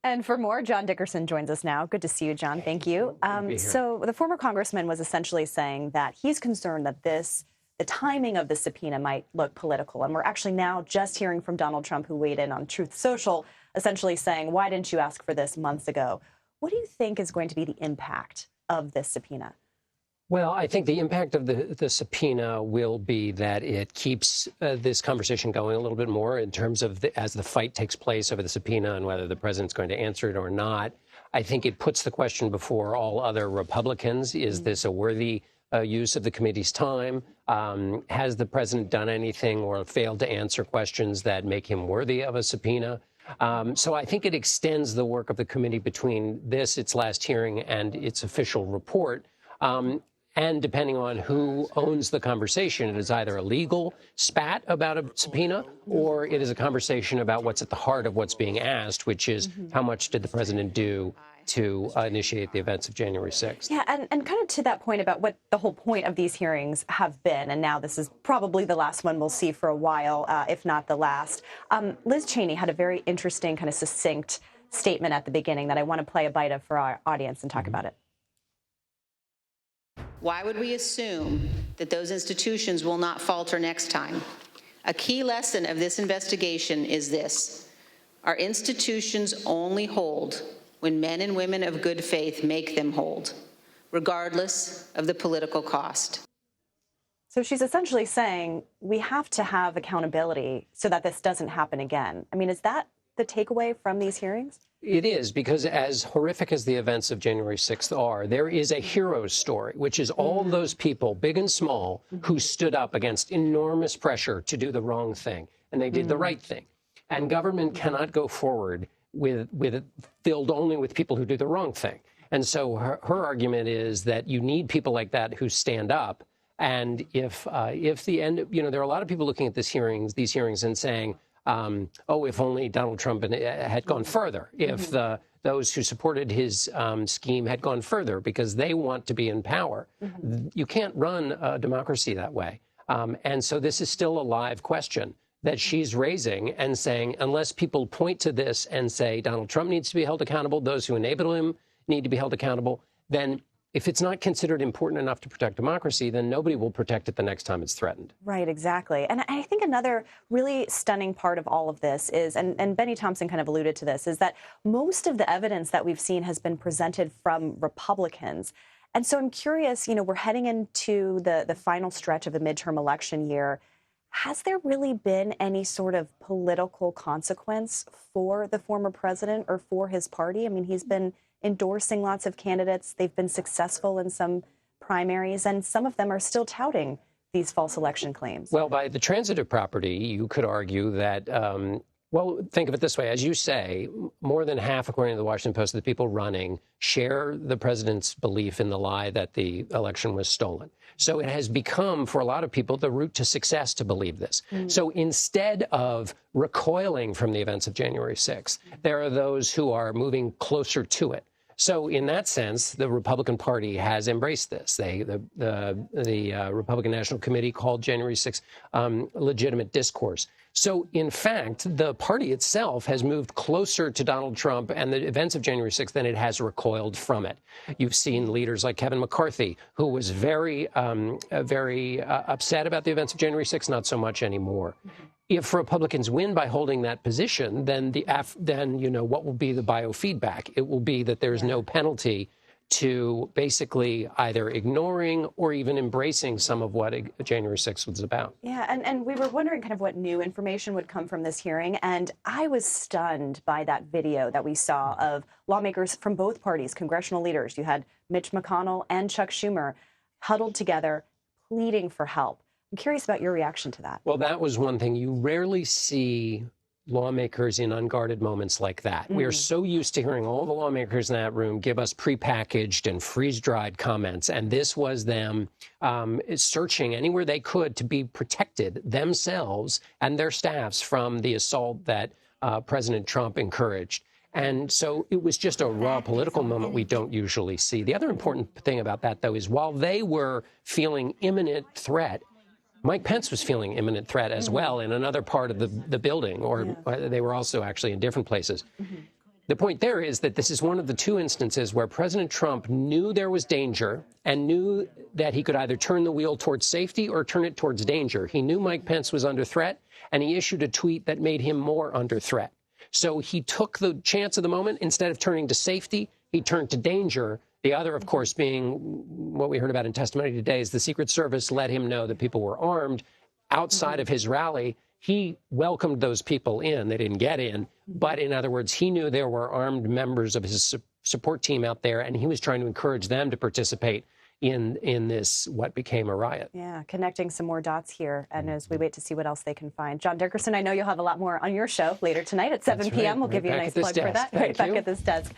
And for more, John Dickerson joins us now. Good to see you, John. Thank you. So the former congressman was essentially saying that he's concerned that the timing of the subpoena might look political. And we're actually now just hearing from Donald Trump, who weighed in on Truth Social, essentially saying, why didn't you ask for this months ago? What do you think is going to be the impact of this subpoena? Well, I think the impact of the subpoena will be that it keeps this conversation going a little bit more in terms of as the fight takes place over the subpoena and whether the president's going to answer it or not. I think it puts the question before all other Republicans. Is this a worthy use of the committee's time? Has the president done anything or failed to answer questions that make him worthy of a subpoena? So I think it extends the work of the committee between its last hearing, and its official report. And depending on who owns the conversation, it is either a legal spat about a subpoena or it is a conversation about what's at the heart of what's being asked, which is how much did the president do to initiate the events of January 6th? Yeah, and kind of to that point about what the whole point of these hearings have been, and now this is probably the last one we'll see for a while, if not the last. Liz Cheney had a very interesting, kind of succinct statement at the beginning that I want to play a bite of for our audience and talk about it. Why would we assume that those institutions will not falter next time? A key lesson of this investigation is this: our institutions only hold when men and women of good faith make them hold, regardless of the political cost. So she's essentially saying we have to have accountability so that this doesn't happen again. I mean, is that the takeaway from these hearings? It is, because as horrific as the events of January 6th are, there is a hero's story, which is all those people, big and small, who stood up against enormous pressure to do the wrong thing, and they did the right thing. And government cannot go forward with it filled only with people who do the wrong thing. And so her argument is that you need people like that who stand up. And if the end, there are a lot of people looking at these hearings and saying, oh, if only Donald Trump had gone further, if those who supported his scheme had gone further, because they want to be in power. You can't run a democracy that way. And so this is still a live question that she's raising and saying, unless people point to this and say Donald Trump needs to be held accountable, those who enable him need to be held accountable, then if it's not considered important enough to protect democracy, then nobody will protect it the next time it's threatened. Right, exactly. And I think another really stunning part of all of this is, and Benny Thompson kind of alluded to this, is that most of the evidence that we've seen has been presented from Republicans. And so I'm curious, we're heading into the final stretch of the midterm election year. Has there really been any sort of political consequence for the former president or for his party? I mean, he's been endorsing lots of candidates. They've been successful in some primaries, and some of them are still touting these false election claims. Well, by the transitive property, you could argue that, well, think of it this way. As you say, more than half, according to the Washington Post, of the people running share the president's belief in the lie that the election was stolen. So it has become, for a lot of people, the route to success to believe this. So instead of recoiling from the events of January 6th, there are those who are moving closer to it. So in that sense, the Republican Party has embraced this. The Republican National Committee called January 6th legitimate discourse. So, in fact, the party itself has moved closer to Donald Trump and the events of January 6th than it has recoiled from it. You've seen leaders like Kevin McCarthy, who was very upset about the events of January 6th, not so much anymore. If Republicans win by holding that position, then what will be the biofeedback? It will be that there's no penalty to basically either ignoring or even embracing some of what January 6th was about. Yeah, and we were wondering kind of what new information would come from this hearing, and I was stunned by that video that we saw of lawmakers from both parties, congressional leaders. You had Mitch McConnell and Chuck Schumer huddled together, pleading for help. I'm curious about your reaction to that. Well, that was one thing. You rarely see lawmakers in unguarded moments like that. We are so used to hearing all the lawmakers in that room give us prepackaged and freeze-dried comments, and this was them searching anywhere they could to be protected themselves and their staffs from the assault that President Trump encouraged. And so it was just a raw political moment we don't usually see. The other important thing about that, though, is while they were feeling imminent threat, Mike Pence was feeling imminent threat as well in another part of the building, or they were also actually in different places. The point there is that this is one of the two instances where President Trump knew there was danger and knew that he could either turn the wheel towards safety or turn it towards danger. He knew Mike Pence was under threat, and he issued a tweet that made him more under threat. So he took the chance of the moment. Instead of turning to safety, he turned to danger. The other, of course, being what we heard about in testimony today, is the Secret Service let him know that people were armed outside of his rally. He welcomed those people in. They didn't get in. But in other words, he knew there were armed members of his support team out there, and he was trying to encourage them to participate in this, what became a riot. Yeah, connecting some more dots here. And as we wait to see what else they can find. John Dickerson, I know you'll have a lot more on your show later tonight at 7 p.m. We'll give you a nice plug for that. Right back at this desk.